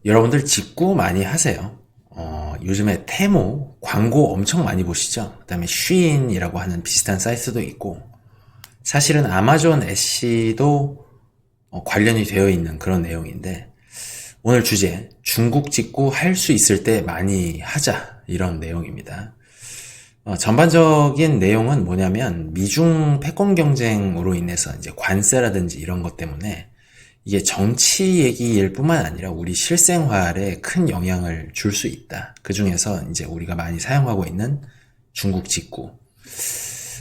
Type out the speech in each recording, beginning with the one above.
여러분들 직구 많이 하세요. 요즘에 테무 광고 엄청 많이 보시죠? 그 다음에 쉬인이라고 하는 비슷한 사이트도 있고, 사실은 아마존 애쉬도 관련이 되어 있는 그런 내용인데, 오늘 주제, 중국 직구 할 수 있을 때 많이 하자, 이런 내용입니다. 전반적인 내용은 뭐냐면, 미중 패권 경쟁으로 인해서 이제 관세라든지 이런 것 때문에 이게 정치 얘기일 뿐만 아니라 우리 실생활에 큰 영향을 줄 수 있다. 그 중에서 이제 우리가 많이 사용하고 있는 중국 직구.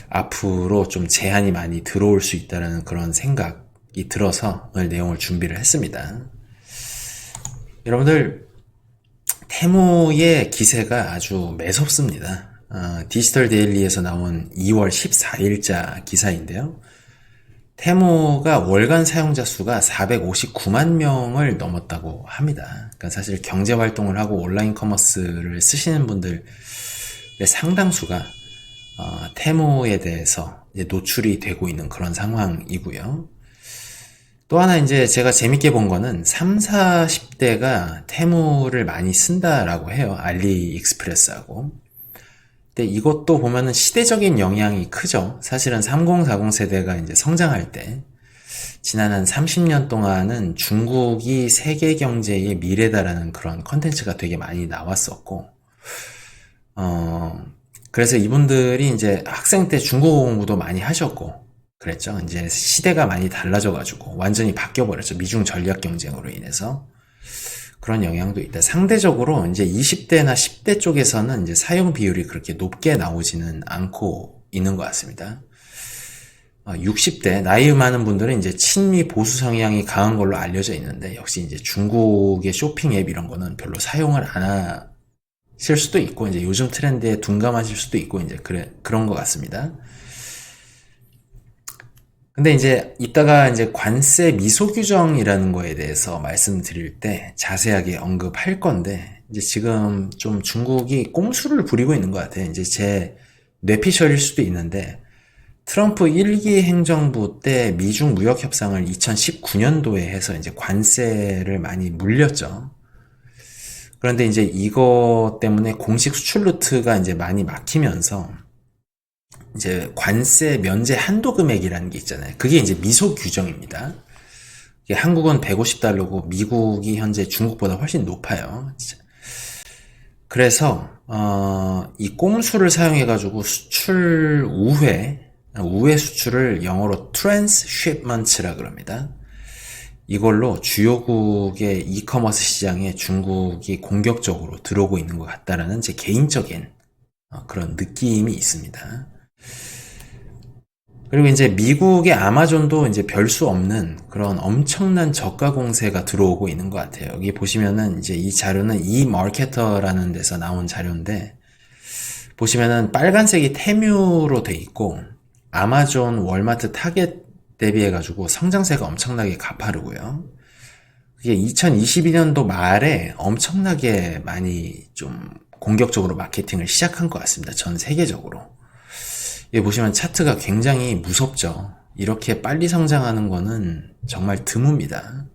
앞으로 좀 제한이 많이 들어올 수 있다는 그런 생각이 들어서 오늘 내용을 준비를 했습니다. 여러분들, 테무의 기세가 아주 매섭습니다. 디지털 데일리에서 나온 2월 14일자 기사인데요. 테무가 월간 사용자 수가 459만 명을 넘었다고 합니다. 그러니까 사실 경제 활동을 하고 온라인 커머스를 쓰시는 분들의 상당수가 테무에 대해서 이제 노출이 되고 있는 그런 상황이고요. 또 하나 이제 제가 재밌게 본 거는 3, 40대가 테무를 많이 쓴다라고 해요. 알리익스프레스하고. 근데 이것도 보면은 시대적인 영향이 크죠. 사실은 3040 세대가 이제 성장할 때 지난 한 30년 동안은 중국이 세계 경제의 미래다라는 그런 컨텐츠가 되게 많이 나왔었고, 그래서 이분들이 이제 학생 때 중국어 공부도 많이 하셨고, 그랬죠. 이제 시대가 많이 달라져가지고 완전히 바뀌어버렸죠. 미중 전략 경쟁으로 인해서. 그런 영향도 있다. 상대적으로 이제 20대나 10대 쪽에서는 이제 사용 비율이 그렇게 높게 나오지는 않고 있는 것 같습니다. 60대, 나이 많은 분들은 이제 친미 보수 성향이 강한 걸로 알려져 있는데, 역시 이제 중국의 쇼핑 앱 이런 거는 별로 사용을 안 하실 수도 있고, 이제 요즘 트렌드에 둔감하실 수도 있고, 이제 그런 것 같습니다. 근데 이제 이따가 이제 관세 미소 규정이라는 거에 대해서 말씀드릴 때 자세하게 언급할 건데, 이제 지금 좀 중국이 꼼수를 부리고 있는 것 같아요. 이제 제 뇌피셜일 수도 있는데, 트럼프 1기 행정부 때 미중 무역 협상을 2019년도에 해서 이제 관세를 많이 물렸죠. 그런데 이제 이거 때문에 공식 수출 루트가 이제 많이 막히면서 이제 관세 면제 한도 금액이라는 게 있잖아요. 그게 이제 미소 규정입니다. 한국은 150달러고 미국이 현재 중국보다 훨씬 높아요. 그래서 이 꼼수를 사용해가지고 수출 우회 수출을 영어로 트랜스쉽먼트라 그럽니다. 이걸로 주요국의 이커머스 시장에 중국이 공격적으로 들어오고 있는 것 같다라는 제 개인적인 그런 느낌이 있습니다. 그리고 이제 미국의 아마존도 이제 별 수 없는 그런 엄청난 저가 공세가 들어오고 있는 것 같아요. 여기 보시면은 이제 이 자료는 이마케터라는 데서 나온 자료인데, 보시면은 빨간색이 테뮤로 돼 있고, 아마존, 월마트, 타겟 대비해가지고 성장세가 엄청나게 가파르고요. 그게 2022년도 말에 엄청나게 많이 좀 공격적으로 마케팅을 시작한 것 같습니다. 전 세계적으로. 여기 보시면 차트가 굉장히 무섭죠. 이렇게 빨리 성장하는 거는 정말 드뭅니다.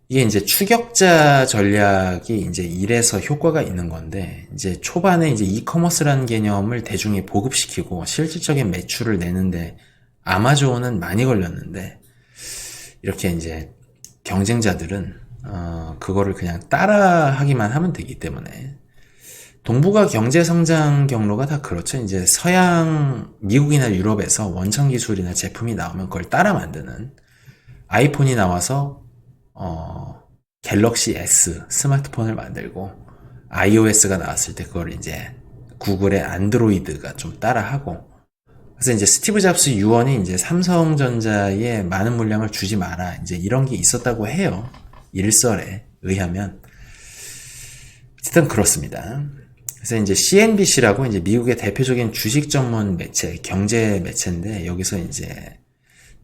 이게 이제 추격자 전략이 이제 이래서 효과가 있는 건데, 이제 초반에 이제 이커머스라는 개념을 대중에 보급시키고 실질적인 매출을 내는데 아마존은 많이 걸렸는데, 이렇게 이제 경쟁자들은 그거를 그냥 따라하기만 하면 되기 때문에, 동북아 경제 성장 경로가 다 그렇죠. 이제 서양, 미국이나 유럽에서 원천 기술이나 제품이 나오면 그걸 따라 만드는, 아이폰이 나와서 갤럭시 S 스마트폰을 만들고, iOS가 나왔을 때 그걸 이제 구글의 안드로이드가 좀 따라하고, 그래서 이제 스티브 잡스 유언이 이제 삼성전자에 많은 물량을 주지 마라, 이제 이런 게 있었다고 해요. 일설에 의하면. 어쨌든 그렇습니다. 그래서 이제 CNBC라고 이제 미국의 대표적인 주식 전문 매체, 경제 매체인데, 여기서 이제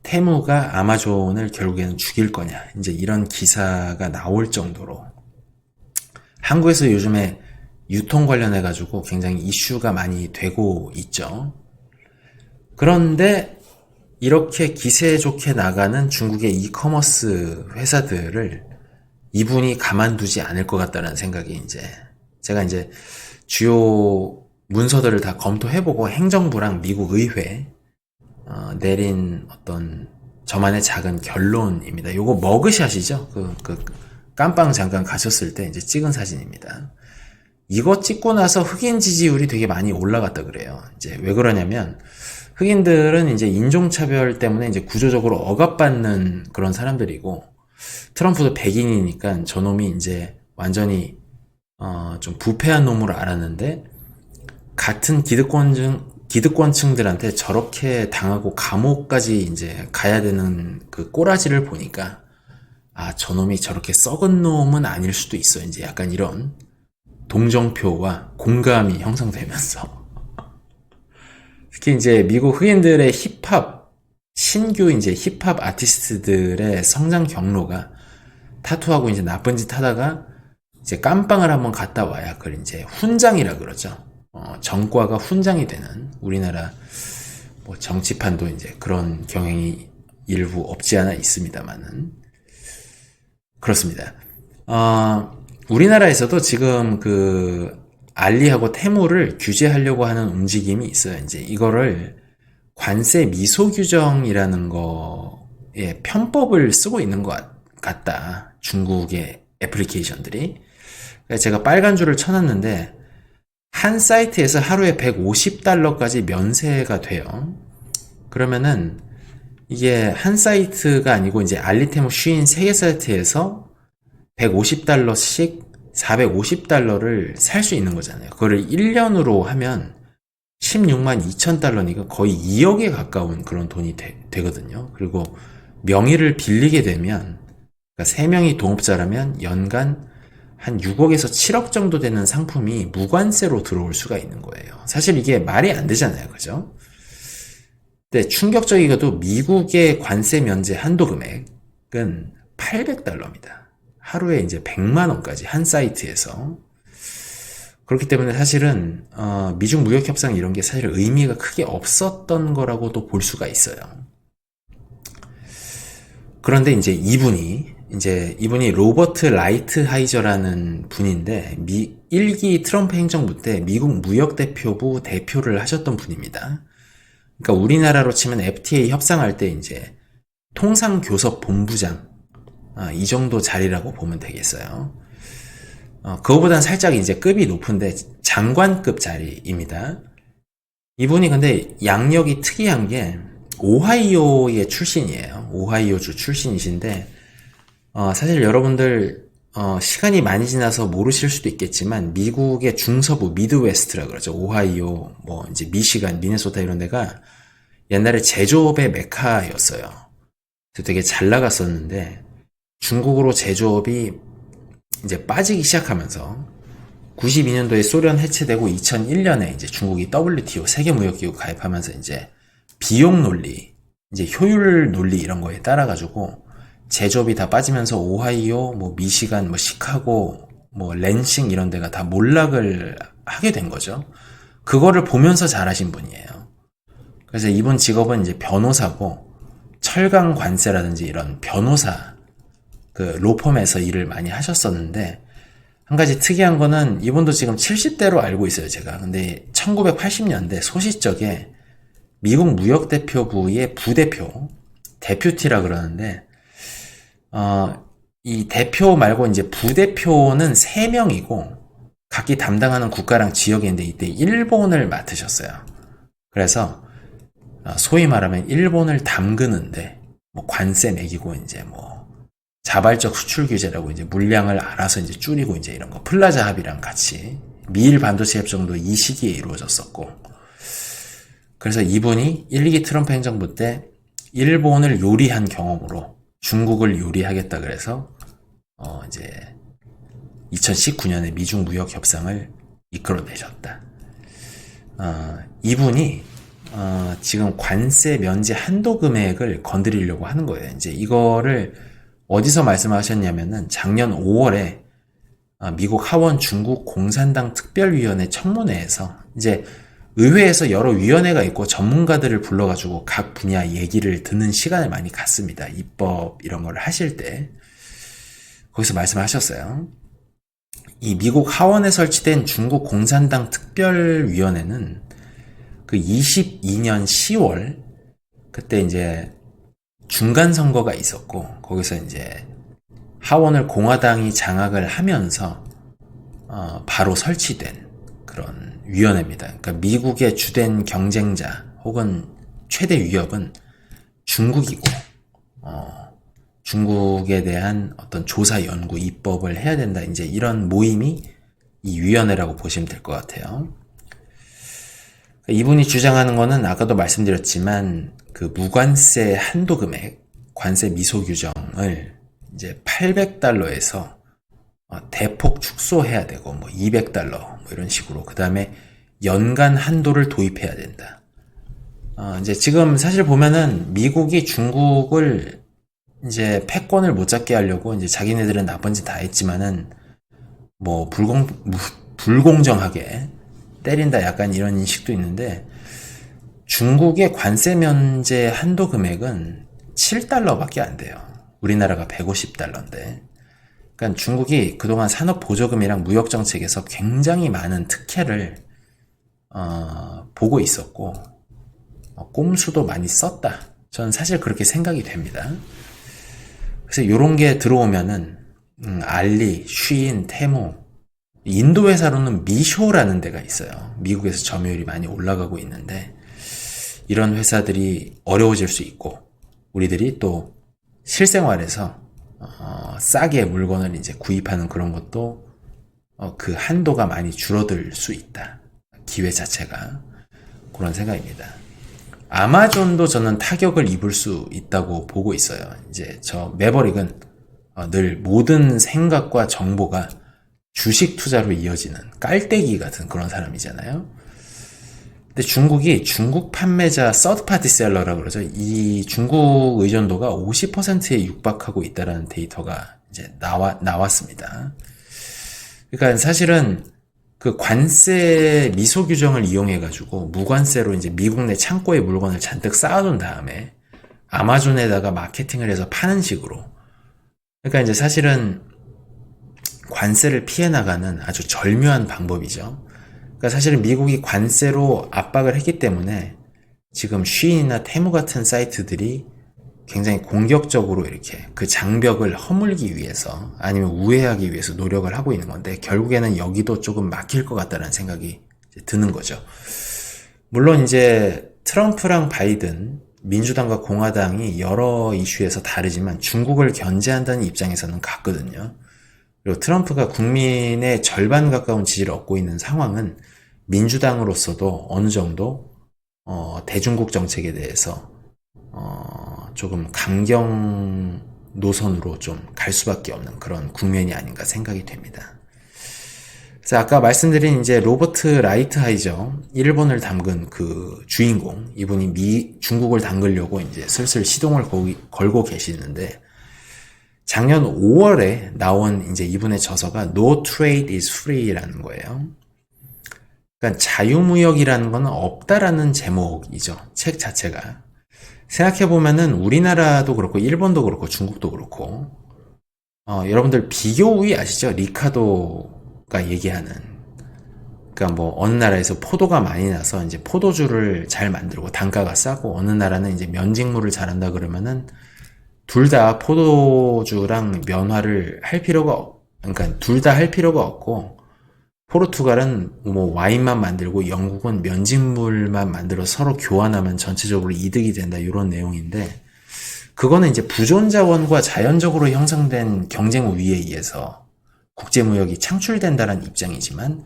테무가 아마존을 결국에는 죽일 거냐, 이제 이런 기사가 나올 정도로 한국에서 요즘에 유통 관련해가지고 굉장히 이슈가 많이 되고 있죠. 그런데 이렇게 기세 좋게 나가는 중국의 이커머스 회사들을 이분이 가만두지 않을 것 같다는 생각이 이제 제가 이제 주요 문서들을 다 검토해보고 행정부랑 미국 의회 내린 어떤 저만의 작은 결론입니다. 요거 머그샷이죠. 그 깜빵 잠깐 가셨을 때 이제 찍은 사진입니다. 이거 찍고 나서 흑인 지지율이 되게 많이 올라갔다 그래요. 이제 왜 그러냐면 흑인들은 이제 인종차별 때문에 이제 구조적으로 억압받는 그런 사람들이고 트럼프도 백인이니까 저놈이 이제 완전히 좀 부패한 놈으로 알았는데 같은 기득권층들한테 저렇게 당하고 감옥까지 이제 가야 되는 그 꼬라지를 보니까 저놈이 저렇게 썩은 놈은 아닐 수도 있어. 이제 약간 이런 동정표와 공감이 형성되면서 특히 이제 미국 흑인들의 힙합 신규 이제 힙합 아티스트들의 성장 경로가 타투하고 이제 나쁜 짓 하다가 이제 깜빵을 한번 갔다 와야 그걸 이제 훈장이라 그러죠. 정과가 훈장이 되는 우리나라 뭐 정치판도 이제 그런 경향이 일부 없지 않아 있습니다만은 그렇습니다. 우리나라에서도 지금 그 알리하고 테무를 규제하려고 하는 움직임이 있어요. 이제 이거를 관세 미소 규정이라는 거에 편법을 쓰고 있는 것 같다. 중국의 애플리케이션들이. 그래서 제가 빨간 줄을 쳐놨는데 한 사이트에서 하루에 150달러까지 면세가 돼요. 그러면은 이게 한 사이트가 아니고 이제 알리테무 쉬인 3개 사이트에서 150달러씩 450달러를 살 수 있는 거잖아요. 그거를 1년으로 하면 16만 2천 달러니까 거의 2억에 가까운 그런 돈이 되거든요. 그리고 명의를 빌리게 되면 그러니까 3명이 동업자라면 연간 한 6억에서 7억 정도 되는 상품이 무관세로 들어올 수가 있는 거예요. 사실 이게 말이 안 되잖아요. 그죠? 근데 충격적이게도 미국의 관세 면제 한도 금액은 800달러입니다. 하루에 이제 100만 원까지 한 사이트에서. 그렇기 때문에 사실은 미중 무역 협상 이런 게 사실 의미가 크게 없었던 거라고도 볼 수가 있어요. 그런데 이제 이분이 로버트 라이트하이저라는 분인데 1기 트럼프 행정부 때 미국 무역대표부 대표를 하셨던 분입니다. 그러니까 우리나라로 치면 FTA 협상할 때 이제 통상교섭본부장 이 정도 자리라고 보면 되겠어요. 그거보단 살짝 이제 급이 높은데 장관급 자리입니다. 이분이 근데 양력이 특이한 게 오하이오의 출신이에요. 오하이오주 출신이신데 사실 여러분들 시간이 많이 지나서 모르실 수도 있겠지만 미국의 중서부 미드웨스트라 그러죠. 오하이오, 뭐 이제 미시간, 미네소타 이런 데가 옛날에 제조업의 메카였어요. 되게 잘 나갔었는데 중국으로 제조업이 이제 빠지기 시작하면서 92년도에 소련 해체되고 2001년에 이제 중국이 WTO 세계무역기구 가입하면서 이제 비용 논리, 이제 효율 논리 이런 거에 따라가지고 제조업이 다 빠지면서 오하이오, 뭐 미시간, 뭐 시카고, 뭐 랜싱 이런 데가 다 몰락을 하게 된 거죠. 그거를 보면서 잘하신 분이에요. 그래서 이분 직업은 이제 변호사고 철강 관세라든지 이런 변호사 그 로펌에서 일을 많이 하셨었는데 한 가지 특이한 거는 이분도 지금 70대로 알고 있어요, 제가. 근데 1980년대 소시적에 미국 무역대표부의 부대표, 데퓨티라 그러는데 이 대표 말고 이제 부대표는 3명이고 각기 담당하는 국가랑 지역인데 이때 일본을 맡으셨어요. 그래서 소위 말하면 일본을 담그는데 뭐 관세 매기고 이제 뭐 자발적 수출 규제라고 이제 물량을 알아서 이제 줄이고 이제 이런 거 플라자 합의랑 같이 미일 반도체 협정도 이 시기에 이루어졌었고 그래서 이분이 1기 트럼프 행정부 때 일본을 요리한 경험으로 중국을 요리하겠다 그래서 이제 2019년에 미중 무역 협상을 이끌어내셨다. 이분이 지금 관세 면제 한도 금액을 건드리려고 하는 거예요. 이제 이거를 어디서 말씀하셨냐면은 작년 5월에 미국 하원 중국 공산당 특별위원회 청문회에서 이제 의회에서 여러 위원회가 있고 전문가들을 불러가지고 각 분야 얘기를 듣는 시간을 많이 갖습니다. 입법 이런 걸 하실 때. 거기서 말씀하셨어요. 이 미국 하원에 설치된 중국 공산당 특별위원회는 그 22년 10월 그때 이제 중간 선거가 있었고 거기서 이제 하원을 공화당이 장악을 하면서 바로 설치된 그런 위원회입니다. 그러니까 미국의 주된 경쟁자 혹은 최대 위협은 중국이고 중국에 대한 어떤 조사 연구 입법을 해야 된다. 이제 이런 모임이 이 위원회라고 보시면 될 것 같아요. 이분이 주장하는 거는 아까도 말씀드렸지만 그 무관세 한도 금액, 관세 미소 규정을 이제 $800에서 대폭 축소해야 되고 뭐 $200 뭐 이런 식으로 그 다음에 연간 한도를 도입해야 된다. 이제 지금 사실 보면은 미국이 중국을 이제 패권을 못 잡게 하려고 이제 자기네들은 나쁜 짓 다 했지만은 뭐 불공정하게 때린다 약간 이런 인식도 있는데 중국의 관세 면제 한도 금액은 $7밖에 안 돼요. 우리나라가 $150인데. 그러니까 중국이 그동안 산업 보조금이랑 무역 정책에서 굉장히 많은 특혜를 보고 있었고 꼼수도 많이 썼다. 저는 사실 그렇게 생각이 됩니다. 그래서 이런 게 들어오면은 알리, 쉬인, 테무, 인도 회사로는 미쇼라는 데가 있어요. 미국에서 점유율이 많이 올라가고 있는데 이런 회사들이 어려워질 수 있고 우리들이 또 실생활에서 싸게 물건을 이제 구입하는 그런 것도 그 한도가 많이 줄어들 수 있다. 기회 자체가 그런 생각입니다. 아마존도 저는 타격을 입을 수 있다고 보고 있어요. 이제 저 매버릭은 늘 모든 생각과 정보가 주식 투자로 이어지는 깔때기 같은 그런 사람이잖아요. 근데 중국이 중국 판매자 서드파티 셀러라고 그러죠. 이 중국 의존도가 50%에 육박하고 있다는 데이터가 이제 나왔습니다. 그러니까 사실은 그 관세 미소 규정을 이용해가지고 무관세로 이제 미국 내 창고에 물건을 잔뜩 쌓아둔 다음에 아마존에다가 마케팅을 해서 파는 식으로. 그러니까 이제 사실은 관세를 피해 나가는 아주 절묘한 방법이죠. 그러니까 사실은 미국이 관세로 압박을 했기 때문에 지금 쉬인이나 테무 같은 사이트들이 굉장히 공격적으로 이렇게 그 장벽을 허물기 위해서 아니면 우회하기 위해서 노력을 하고 있는 건데 결국에는 여기도 조금 막힐 것 같다는 생각이 드는 거죠. 물론 이제 트럼프랑 바이든, 민주당과 공화당이 여러 이슈에서 다르지만 중국을 견제한다는 입장에서는 같거든요. 그리고 트럼프가 국민의 절반 가까운 지지를 얻고 있는 상황은 민주당으로서도 어느 정도 대중국 정책에 대해서 조금 강경 노선으로 좀 갈 수밖에 없는 그런 국면이 아닌가 생각이 됩니다. 그래서 아까 말씀드린 이제 로버트 라이트하이저 일본을 담근 그 주인공 이분이 중국을 담그려고 이제 슬슬 시동을 걸고 계시는데 작년 5월에 나온 이제 이분의 저서가 No Trade is Free라는 거예요. 그러니까 자유무역이라는 건 없다라는 제목이죠. 책 자체가. 생각해보면은 우리나라도 그렇고 일본도 그렇고 중국도 그렇고 여러분들 비교우위 아시죠? 리카도가 얘기하는 그러니까 뭐 어느 나라에서 포도가 많이 나서 이제 포도주를 잘 만들고 단가가 싸고 어느 나라는 이제 면직물을 잘한다 그러면은 둘 다 포도주랑 면화를 할 필요가 그러니까 둘 다 할 필요가 없고 포르투갈은 뭐 와인만 만들고 영국은 면직물만 만들어 서로 교환하면 전체적으로 이득이 된다 이런 내용인데 그거는 이제 부존자원과 자연적으로 형성된 경쟁 우위에 의해서 국제무역이 창출된다는 입장이지만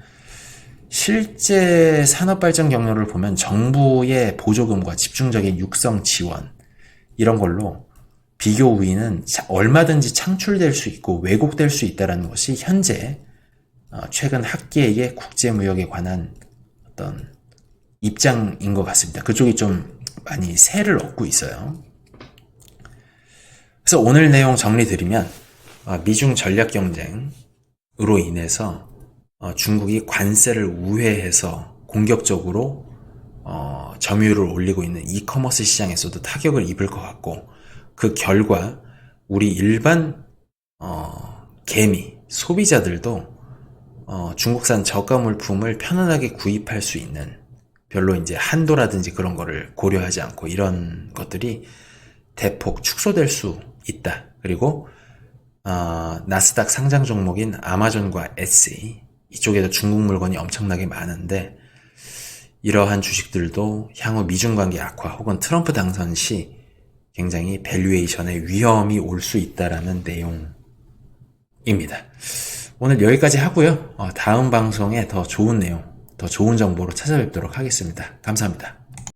실제 산업발전 경로를 보면 정부의 보조금과 집중적인 육성 지원 이런 걸로 비교 우위는 얼마든지 창출될 수 있고 왜곡될 수 있다는 것이 현재 최근 학계의 국제무역에 관한 어떤 입장인 것 같습니다. 그쪽이 좀 많이 세를 얻고 있어요. 그래서 오늘 내용 정리드리면 미중 전략 경쟁으로 인해서 중국이 관세를 우회해서 공격적으로 점유율을 올리고 있는 이커머스 시장에서도 타격을 입을 것 같고 그 결과 우리 일반 개미, 소비자들도 중국산 저가 물품을 편안하게 구입할 수 있는, 별로 이제 한도라든지 그런 거를 고려하지 않고 이런 것들이 대폭 축소될 수 있다. 그리고 나스닥 상장 종목인 아마존과 에세이, 이쪽에도 중국 물건이 엄청나게 많은데 이러한 주식들도 향후 미중 관계 악화 혹은 트럼프 당선 시 굉장히 밸류에이션에 위험이 올 수 있다라는 내용입니다. 오늘 여기까지 하고요. 다음 방송에 더 좋은 내용, 더 좋은 정보로 찾아뵙도록 하겠습니다. 감사합니다.